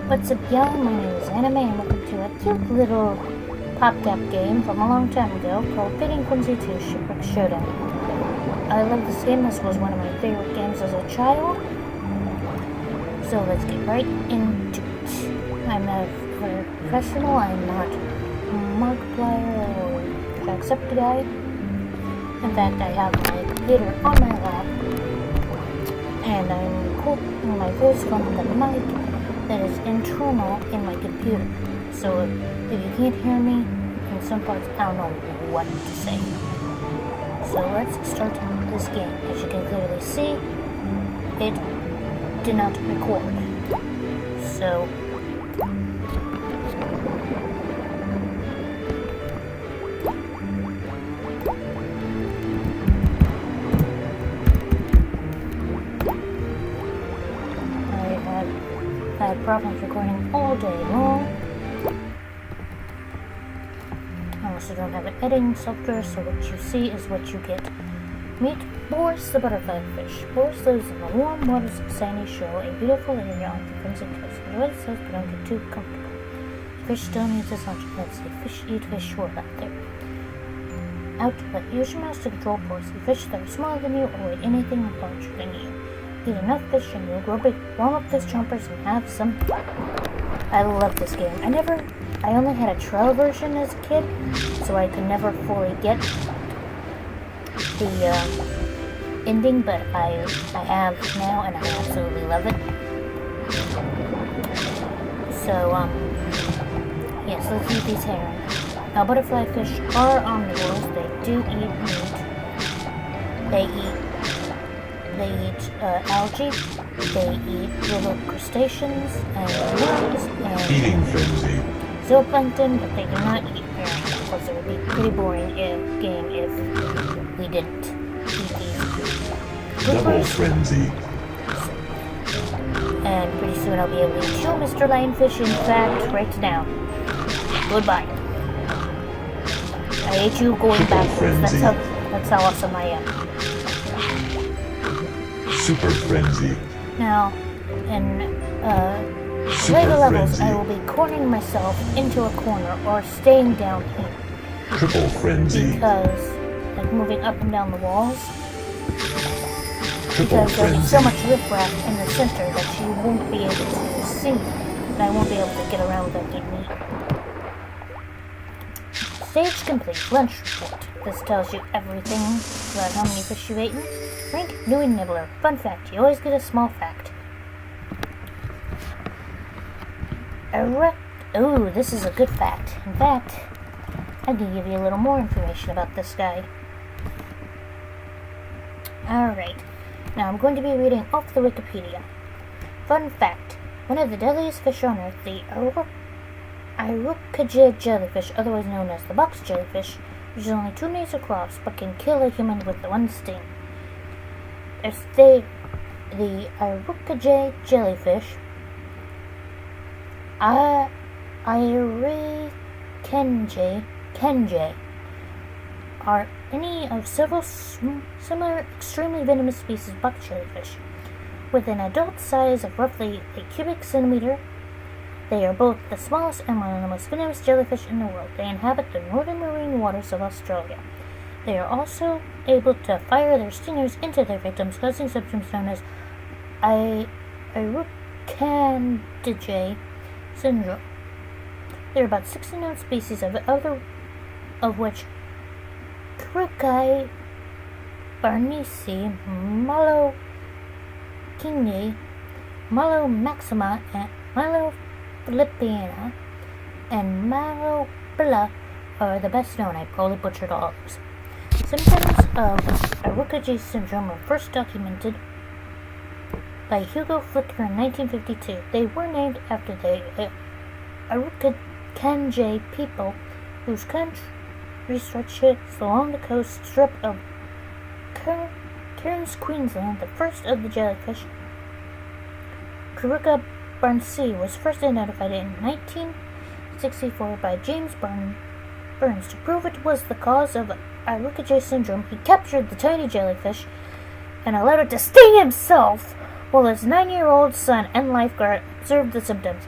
What's up, y'all? My name is Anime, and welcome to a cute little Popcap game from a long time ago called Feeding Frenzy 2 Shipwreck Showdown. I love this game. This was one of my favorite games as a child. So let's get right into it. I'm a professional. I'm not a Markiplier or Jacksepticeye. In fact, I have my computer on my lap, and I'm recording my voice from the mic that is internal in my computer. So if you can't hear me in some parts, I don't know what to say. So let's start this game. As you can clearly see, it did not record. So I had problems recording all day long. I also don't have an editing software, so what you see is what you get. Meet Boris the Butterfly Fish. Boris lives in the warm waters of Sandy Shoal, a beautiful area on the Crimson Coast. Enjoy the says, but don't get too comfortable. Fish still needs his lunch. Let's see, fish eat fish world out there. Outlet. Use your mouse to control Boris. The fish that are smaller than you or weigh anything larger than you. Eat enough fish and you'll grow big. Warm up those chompers and have some fun. I love this game. I only had a trial version as a kid, so I could never fully get the ending, but I have now and I absolutely love it. So, yes, let's eat these herring. Now, butterfly fish are omnivores. They do eat meat. They eat algae, they eat little crustaceans and worms and Feeding frenzy. zooplankton, but they do not eat herring. Of course, it would be a pretty boring game if we didn't eat these. Double frenzy. And pretty soon I'll be able to eat you, Mr. Lionfish. In fact, right now. Goodbye. I ate you going backwards. That's how awesome I am. Super frenzy. Now, in later levels, I will be cornering myself into a corner or staying down here. Triple frenzy. Because, like moving up and down the walls. Triple Because there'll be frenzy. so much riffraff in the center that you won't be able to see. And I won't be able to get around without getting eaten. Stage complete. Lunch report. This tells you everything about how many fish you've eaten. Rank, new and nibbler. Fun fact, you always get a small fact. Ooh, this is a good fact. In fact, I can give you a little more information about this guy. Alright, now I'm going to be reading off the Wikipedia. Fun fact, one of the deadliest fish on Earth, the Iroquois jellyfish, otherwise known as the box jellyfish, uses only 2 nasal claws, but can kill a human with one sting. The Iroquois jellyfish, Kenjay, are any of several similar extremely venomous species of box jellyfish. With an adult size of roughly a cubic centimeter, they are both the smallest and one of the most venomous jellyfish in the world. They inhabit the northern marine waters of Australia. They are also able to fire their stingers into their victims, causing symptoms known as Iroquois syndrome. There are about 60 known species of which Krukai, Barnesi, Malo Kingi, Malo Maxima, and Malo Philippiana, and Malo Billa are the best known. I probably butchered all of those. Symptoms of Iroquois syndrome were first documented by Hugo Flicker in 1952. They were named after the Iroquois people whose country stretches along the coast strip of Cairns, Queensland. The first of the jellyfish, Kruka Barnesi, was first identified in 1964 by James Burns. To prove it was the cause of Iroquois syndrome, he captured the tiny jellyfish and allowed it to sting himself while his 9-year-old son and lifeguard observed the symptoms.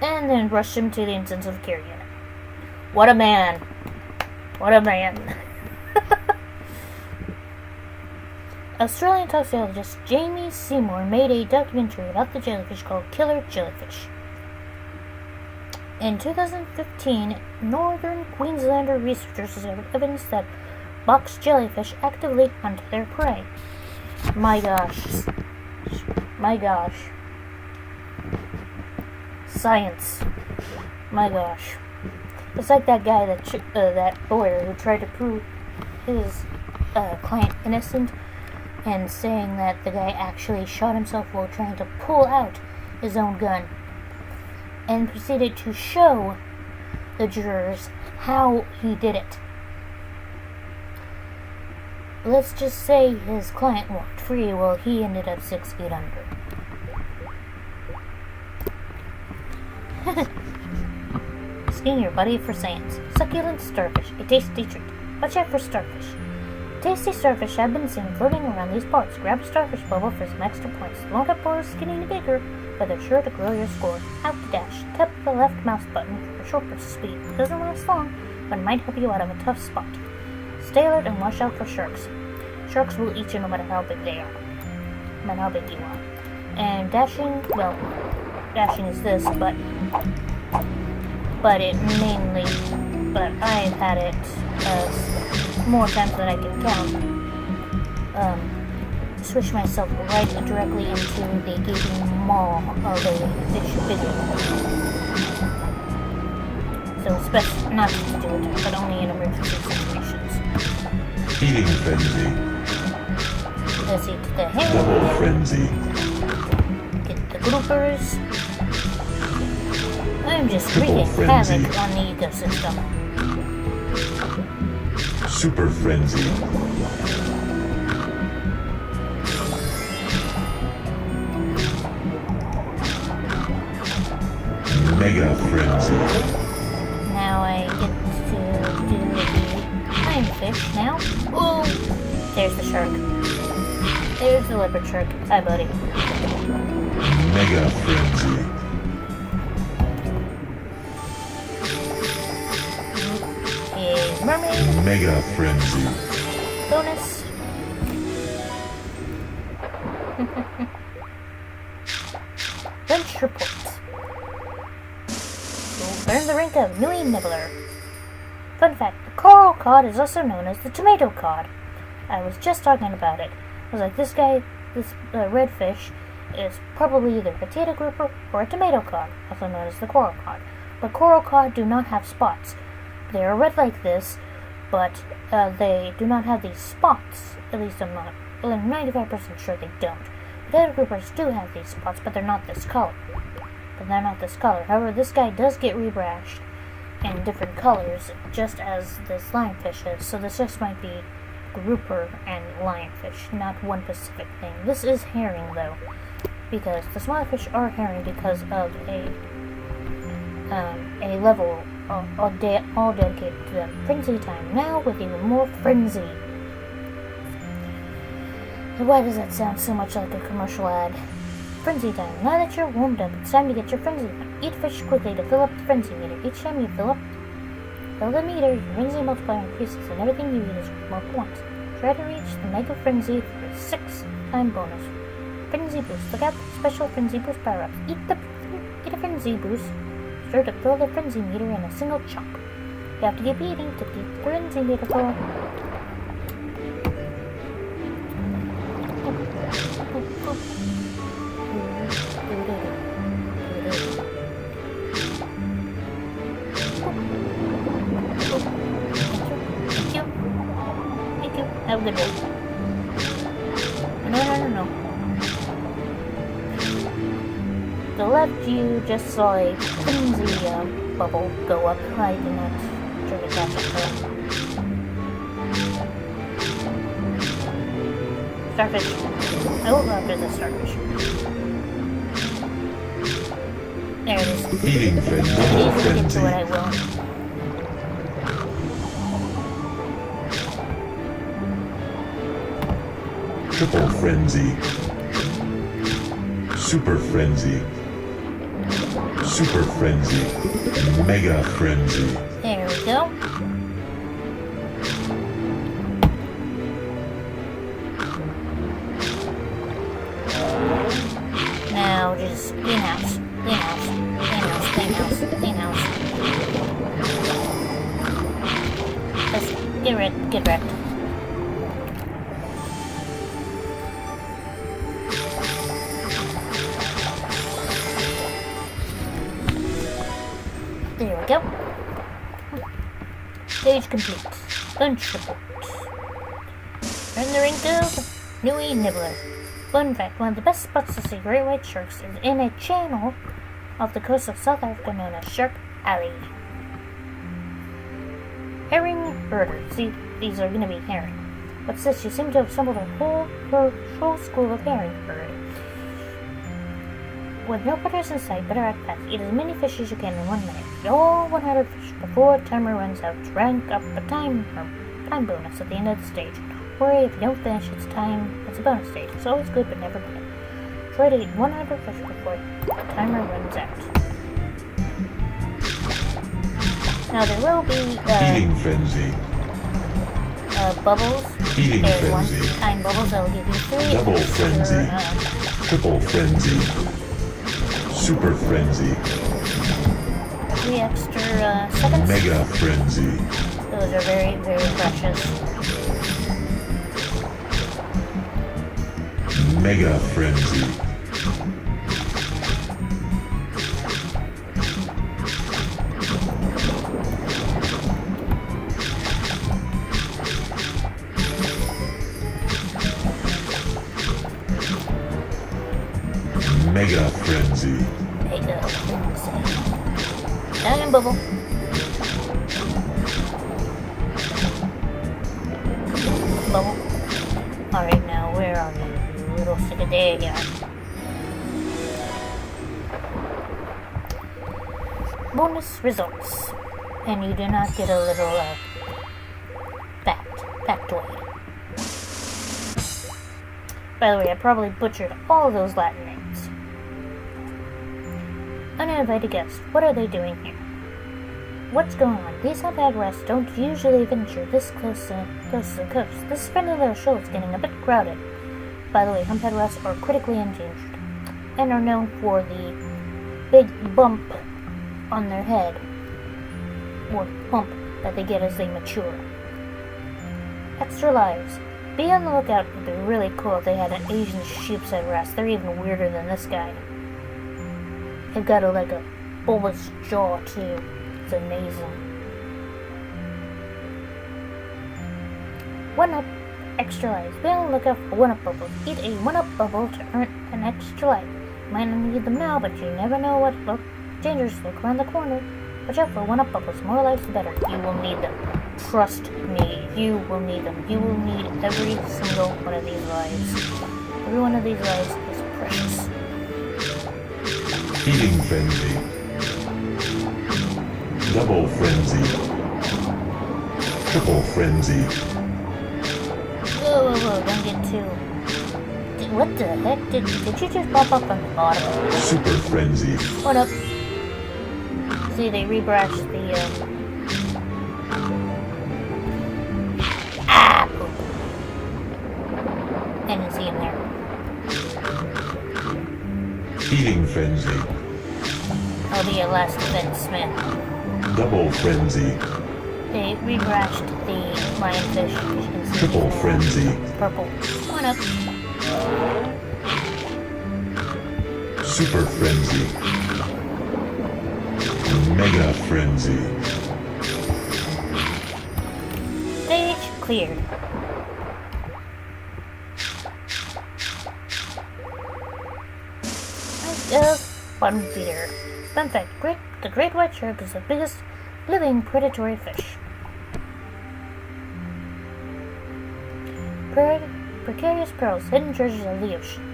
and then rushed him to the intensive care unit. What a man! What a man! Australian toxicologist Jamie Seymour made a documentary about the jellyfish called Killer Jellyfish. In 2015, Northern Queenslander researchers discovered evidence that box jellyfish actively hunt their prey. My gosh. Science. My gosh. It's like that guy, that lawyer who tried to prove his client innocent and saying that the guy actually shot himself while trying to pull out his own gun, and proceeded to show the jurors how he did it. Let's just say his client walked free while he ended up 6 feet under. Asking your buddy for science. Succulent starfish, a tasty treat. Watch out for starfish. Tasty starfish have been seen floating around these parts. Grab a starfish bubble for some extra points. Won't have Boris getting bigger, but they're sure to grow your score. Out to dash. Tap the left mouse button for a short burst of speed. It doesn't last long, but it might help you out of a tough spot. Stay alert and watch out for sharks. Sharks will eat you no matter how big they are. No matter how big you are. And dashing, well, dashing is this, but I've had it more times than I can count. Swish myself right directly into the gaping maw of a fish bigger. So it's best not to do it, but only in emergency situations. Eating frenzy. Let's eat the ham. Double frenzy. Get the groupers. I'm just Triple wreaking frenzy. havoc on the ecosystem. Super frenzy. Mega frenzy. Now I get to do the lionfish now. Oh! There's the shark. There's the leopard shark. Hi, buddy. Mega frenzy. A mermaid. Mega frenzy. Bonus. Bench reports. Learn the rank of Nui Nibbler. Fun fact, the coral cod is also known as the tomato cod. I was just talking about it. I was like, this red fish is probably either a potato grouper or a tomato cod, also known as the coral cod. But coral cod do not have spots. They are red like this, but they do not have these spots. At least I'm 95% sure they don't. Potato groupers do have these spots, but they're not this color. However, this guy does get rebrashed in different colors, just as this lionfish is. So this just might be grouper and lionfish, not one specific thing. This is herring, though, because the smaller fish are herring because of a level all dedicated to them. Frenzy time now with even more frenzy. Why does that sound so much like a commercial ad? Frenzy time. Now that you're warmed up, it's time to get your frenzy on. Eat fish quickly to fill up the frenzy meter. Each time you fill the meter, your frenzy multiplier increases and everything you eat is worth more points. Try to reach the mega frenzy for a 6-time bonus. Frenzy boost. Look out for special frenzy boost power-ups. Eat a frenzy boost. Sure to fill the frenzy meter in a single chunk. You have to keep eating to keep the frenzy meter full. Thank you. Have a good day. No. To the left, you just saw a frenzy bubble go up. I did not try to catch it though. Starfish. I will go after the starfish. There it is. Eating frenzy. Double Get to frenzy. what I will. Triple frenzy. Super frenzy. Super Frenzy. Mega Frenzy. There we go. Now just clean house, clean house, clean house, clean house, clean house. Let's get wrecked. There we go. Stage complete. Lunch report. Rendering of Nui Nibbler. Fun fact, one of the best spots to see great white sharks is in a channel off the coast of South Africa known as Shark Alley. Herring herder. See, these are going to be herring. What's this? You seem to have assembled a whole school of herring herding. With no predators in sight, better act fast. Eat as many fish as you can in 1 minute. Eat all 100 fish before timer runs out. Rank up a time bonus at the end of the stage. Worry if you don't finish it's a bonus stage. It's always good but never bad. Try to eat 100 fish before the timer runs out. Now there will be Eating Frenzy. bubbles. Eating There's Frenzy. one-time bubbles that will give you 3 Double extra, Frenzy. Triple Frenzy. Super Frenzy. 3 extra seconds. Mega Frenzy. Those are very, very precious. Mega Frenzy. Mega Frenzy. Mega Frenzy. Diamond bubble. Bubble. Alright, now where are you? Little there you are. Bonus results. And you do not get a little factoid. By the way, I probably butchered all of those Latin names. Uninvited guests, what are they doing here? What's going on? These humphead rats don't usually venture this close to the coast. This friendly little shoal is getting a bit crowded. By the way, humphead rats are critically endangered and are known for the big bump on their head, or bump that they get as they mature. Extra lives. Be on the lookout. It'd be really cool if they had an Asian sheepshead wrasse. They're even weirder than this guy. They've got a bulbous jaw too. It's amazing. 1-up extra lives. Be on the lookout for 1-up bubbles. Eat a 1-up bubble to earn an extra life. You might not need them now, but you never know what dangers lurk around the corner. Watch out for 1-up bubbles. More lives the better. You will need them. Trust me, you will need them. You will need every single one of these lives. Every one of these lives is precious. Eating Frenzy. Double Frenzy. Triple Frenzy. Whoa, don't get too... What the heck? Did you just pop up on the bottom? Super Frenzy. 1-up. See, they rebrushed the, poop. I didn't see him there. Eating Frenzy. I'll be your last defense, man. Double Frenzy. They rebrushed the lionfish. As you can see, Triple Frenzy. Purple. 1-up. Super Frenzy. Mega Frenzy. Stage cleared. Bottom feeder. Fun fact, the great white shark is the biggest living predatory fish. Precarious perils, hidden treasures of the ocean.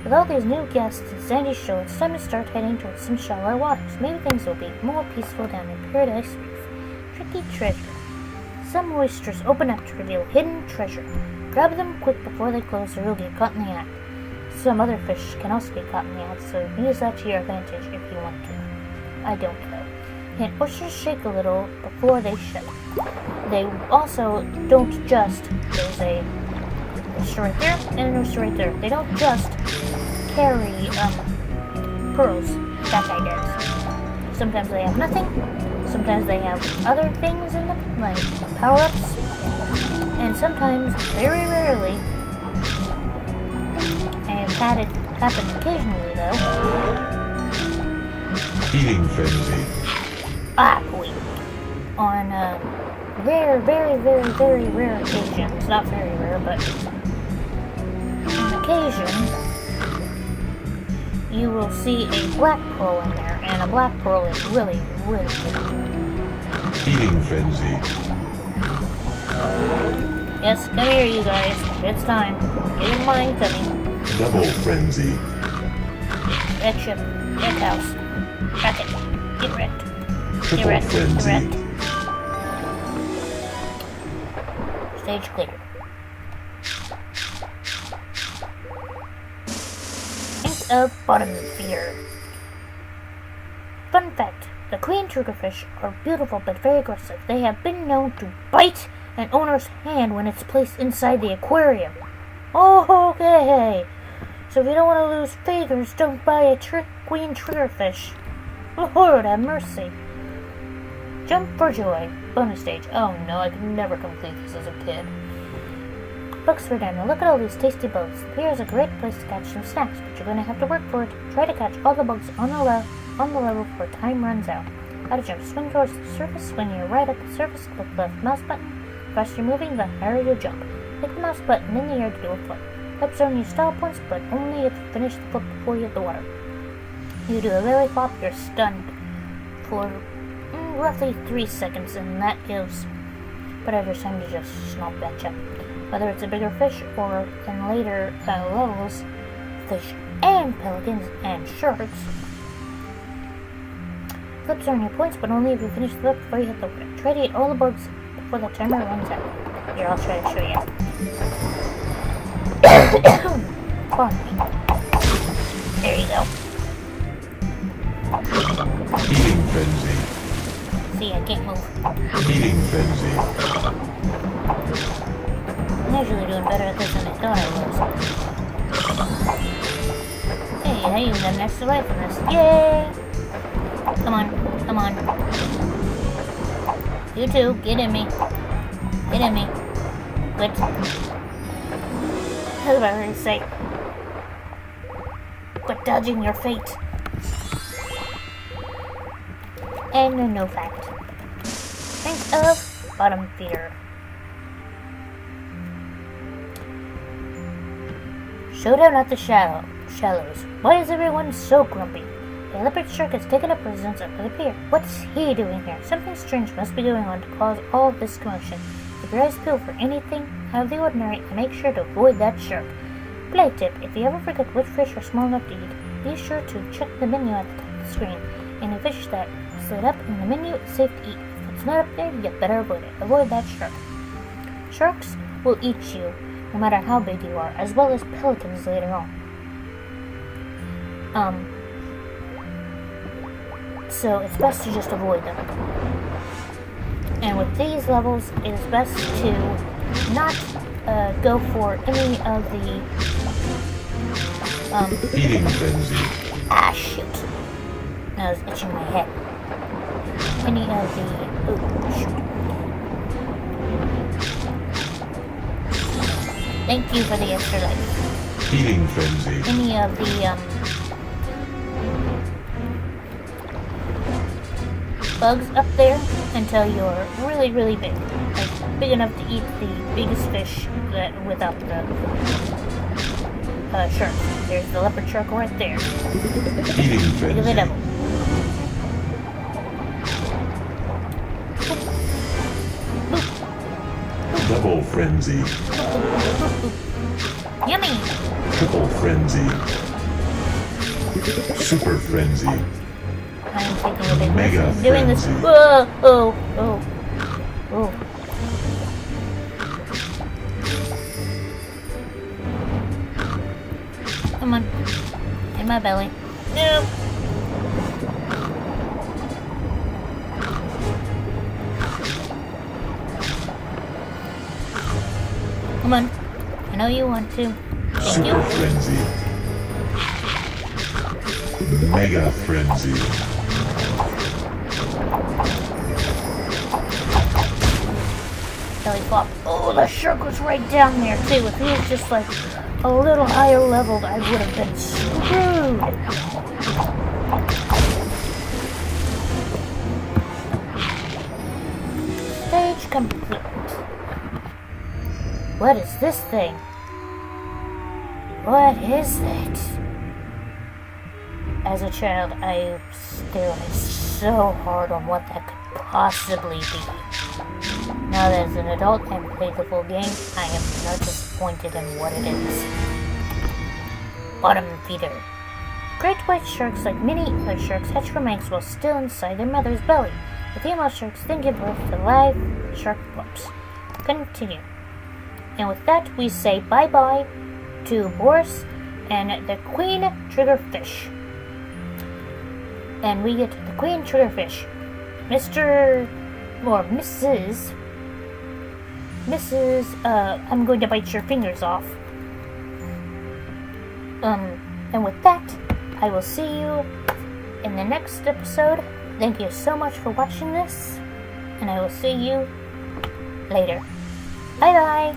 With all these new guests and sandy shore, it's time to start heading towards some shallower waters. Maybe things will be more peaceful down in Paradise Reef. Tricky treasure. Some oysters open up to reveal hidden treasure. Grab them quick before they close or you'll get caught in the act. Some other fish can also be caught in the act, so use that to your advantage if you want to. I don't know. And oysters shake a little before they shed. They also don't just, there's a oyster right there and an oyster right there. They don't just carry pearls. That guy does. Sometimes they have nothing. Sometimes they have other things in them, like power-ups. And sometimes, very rarely, I have had it happen occasionally though. Eating frenzy. Boy. On rare, very, very, very rare occasions, not very rare, but on occasion, you will see a black pearl in there, and a black pearl is really, really good. Eating frenzy. Yes, come here, you guys. It's time. Get in line, coming. Double frenzy. Red ship. Red house. Wreck it. Get wrecked. Get Triple wrecked. Get frenzy. wrecked. Stage clear. Think of bottom feeder. Fun fact, the queen triggerfish are beautiful but very aggressive. They have been known to bite an owner's hand when it's placed inside the aquarium. Oh, okay. So if you don't want to lose favors, don't buy a queen triggerfish. Lord have mercy. Jump for joy. Bonus stage. Oh no, I could never complete this as a kid. Books for dinner. Look at all these tasty bugs. Here's a great place to catch some snacks, but you're going to have to work for it. Try to catch all the bugs on the level before time runs out. How to jump. Swing towards the surface. When you're right at the surface, click the left mouse button. The faster you're moving, the higher you jump. Click the mouse button in the air to do a flip. Flips earn you style points, but only if you finish the flip before you hit the water. You do a belly flop, you're stunned for roughly 3 seconds, and that gives predators time to just snap at you. Whether it's a bigger fish or in later levels, fish and pelicans and sharks. Flips earn you points, but only if you finish the flip before you hit the water. Try to eat all the bugs before the timer runs out. Here, I'll try to show you. Pardon me. There you go. Eating frenzy. See, I can't move. Eating frenzy. I'm usually doing better at this than I thought I was. Hey, I even got an extra life from this. Yay! Come on, come on. You too, get in me. Get in me. Quit. I was about to say, quit dodging your fate. And a no fact. Think of bottom feeder. Showdown at the shallows. Why is everyone so grumpy? A leopard shark has taken up residence under the pier. What's he doing here? Something strange must be going on to cause all this commotion. If your eyes peel for anything out of the ordinary, make sure to avoid that shark. Play tip: if you ever forget which fish are small enough to eat, be sure to check the menu at the top of the screen. Any fish that is lit up in the menu is safe to eat. If it's not up there, you better avoid it. Avoid that shark. Sharks will eat you, no matter how big you are, as well as pelicans later on. So it's best to just avoid them. And with these levels, it is best to not go for any of the Eating frenzy. shoot. I was itching my head. Any of the shoot. Thank you for the extra life. Eating frenzy. Any of the bugs up there until you're really, really big. Like big enough to eat the biggest fish that without the shark. There's the leopard shark right there. Eating Look at the frenzy. devil. Double frenzy. Yummy! Triple frenzy. Super frenzy. I'm taking a big Mega risk doing this. frenzy. Whoa! Oh! Oh! Oh! Come on. In my belly. No! Come on. I know you want to. Thank Super you. Frenzy. Mega Frenzy. Belly flop. Oh, the shark was right down there too. If he was just like a little higher leveled, I would have been screwed. Stage complete. What is this thing? What is it? As a child, I stared so hard on what that could possibly be. Now that as an adult and played the full game, I am not disappointed in what it is. Bottom feeder. Great white sharks, like many other sharks, hatch from eggs while still inside their mother's belly. The female sharks then give birth to live shark pups. Continue. And with that, we say bye-bye to Boris and the Queen Triggerfish. And we get the Queen Triggerfish. Mr. or Mrs. I'm going to bite your fingers off. And with that, I will see you in the next episode. Thank you so much for watching this, and I will see you later. Bye bye!